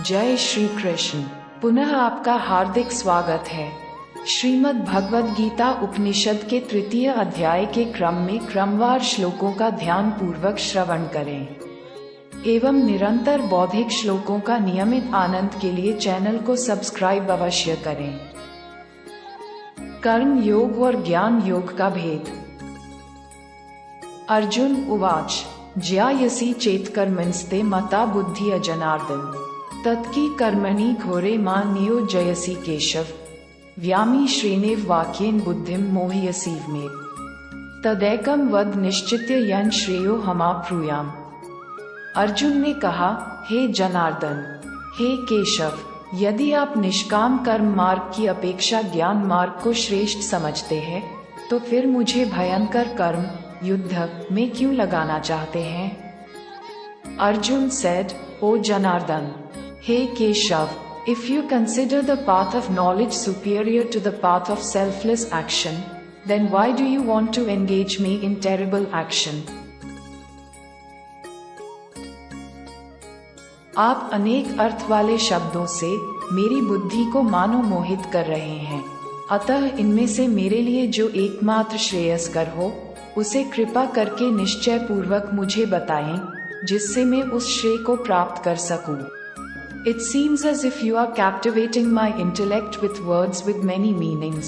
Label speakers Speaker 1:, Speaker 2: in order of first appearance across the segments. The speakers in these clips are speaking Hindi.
Speaker 1: जय श्री कृष्ण। पुनः आपका हार्दिक स्वागत है। श्रीमद् भगवद गीता उपनिषद के तृतीय अध्याय के क्रम में क्रमवार श्लोकों का ध्यान पूर्वक श्रवण करें एवं निरंतर बौद्धिक श्लोकों का नियमित आनंद के लिए चैनल को सब्सक्राइब अवश्य करें। कर्म योग और ज्ञान योग का भेद। अर्जुन उवाच ज्यायसी चेत्कर्मणस्ते मता बुद्धि अजनार्दन तत्की कर्मणि घोरे मां नियोजयसि केशव व्यामी श्रेणेव वाक्येन बुद्धिम मोहयसीव मे तदैकम वद निश्चित्य यन श्रेयो हमाप्रूयाम। अर्जुन ने कहा, हे जनार्दन, हे केशव, यदि आप निष्काम कर्म मार्ग की अपेक्षा ज्ञान मार्ग को श्रेष्ठ समझते हैं, तो फिर मुझे भयंकर कर्म युद्ध में क्यों लगाना चाहते हैं? Arjun said, O Janardan, Hey Keshav, if you consider the path of knowledge superior to the path of selfless action, then why do you want to engage me in terrible action? आप अनेक अर्थ वाले शब्दों से मेरी बुद्धि को मानो मोहित कर रहे हैं, अतः इनमें से मेरे लिए जो एकमात्र श्रेयस्कर हो, उसे कृपा करके निश्चय पूर्वक मुझे बताएं, जिससे मैं उस श्रेय को प्राप्त कर सकूं। It seems as if you are captivating my intellect with words with many meanings.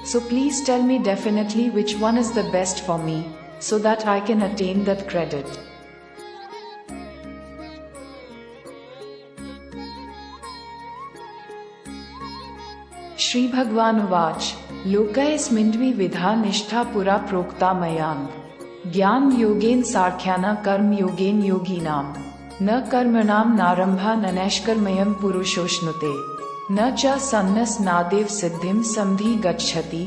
Speaker 1: So please tell me definitely which one is the best for me, so that I can attain that credit. Shri भगवान उवाच लोकैस्मिन् विधा निष्ठा पुरा प्रोक्ता मयां ज्ञान योगेन साख्याना कर्म योगेन योगिनाम न कर्मणां नारंभा नैष्कर्म्यं पुरुषोश्नुते न च सन्नस नादेव सिद्धिम समधि गच्छति।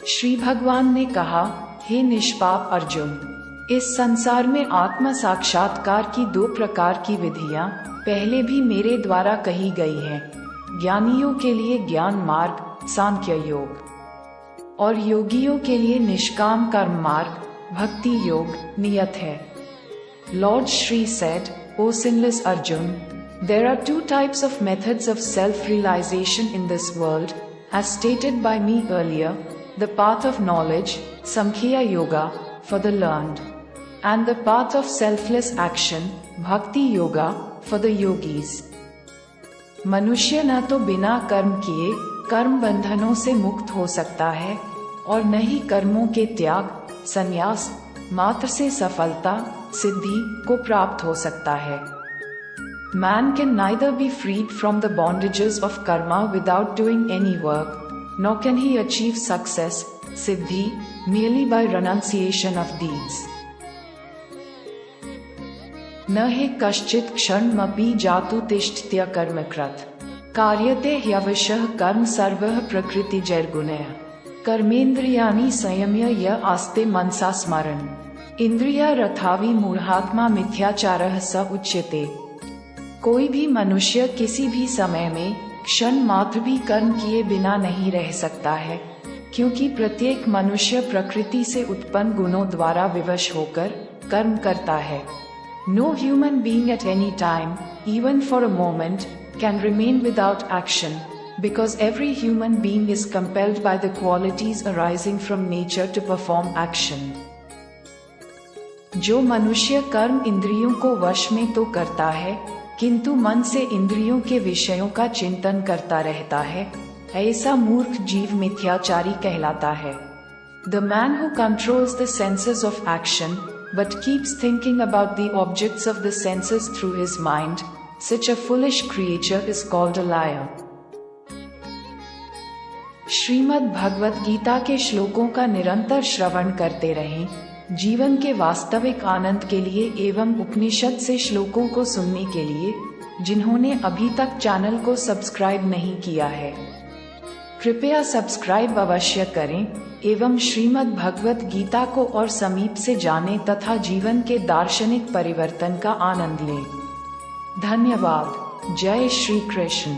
Speaker 1: श्री भगवान ने कहा, हे निष्पाप अर्जुन, इस संसार में आत्म साक्षात्कार की दो प्रकार की विधियां पहले भी मेरे द्वारा कही गई हैं। ज्ञानियों के लिए ज्ञान मार्ग सांख्य योग और योगियों के लिए निष्काम कर्म मार्ग भक्ति योग नियत है। Lord Shri said, O sinless Arjun, there are two types of methods of self-realization in this world, as stated by me earlier, the path of knowledge, Samkhya Yoga, for the learned, and the path of selfless action, Bhakti Yoga, for the yogis. मनुष्य न तो बिना कर्म किए कर्म बंधनों से मुक्त हो सकता है और न ही कर्मों के त्याग संन्यास मात्र से सफलता सिद्धि को प्राप्त हो सकता है। Man can neither be freed from the bondages of karma without doing any work, nor can he achieve success, siddhi, merely by renunciation of deeds. न हि कश्चित् क्षणमपि जातु तिष्ठत्य कर्मकृत् कार्यते ह्यवशः कर्म सर्वः प्रकृतिजैर्गुणैः कर्मेन्द्रियाणि संयम्य य आस्ते मनसा स्मरन् इंद्रिया रथावि मूढ़ात्मा मिथ्याचारः स उच्यते। कोई भी मनुष्य किसी भी समय में क्षण मात्र भी कर्म किए बिना नहीं रह सकता है, क्योंकि प्रत्येक मनुष्य प्रकृति से उत्पन्न गुणों द्वारा विवश होकर कर्म करता है। No human being at any time, even for a moment, can remain without action, because every human being is compelled by the qualities arising from nature to perform action. जो मनुष्य कर्म इंद्रियों को वश में तो करता है, किंतु मन से इंद्रियों के विषयों का चिंतन करता रहता है, ऐसा मूर्ख जीव मिथ्याचारी कहलाता है। The man who controls the senses of action, but keeps thinking about the objects of the senses through his mind, such a foolish creature is called a liar. Shrimad Bhagavad Gita के श्लोकों का निरंतर श्रवण करते रहें, जीवन के वास्तविक आनंद के लिए एवं उपनिषद से श्लोकों को सुनने के लिए जिन्होंने अभी तक चैनल को सब्सक्राइब नहीं किया है, कृपया सब्सक्राइब अवश्य करें एवं श्रीमद् भगवद गीता को और समीप से जानें तथा जीवन के दार्शनिक परिवर्तन का आनंद लें। धन्यवाद। जय श्री कृष्ण।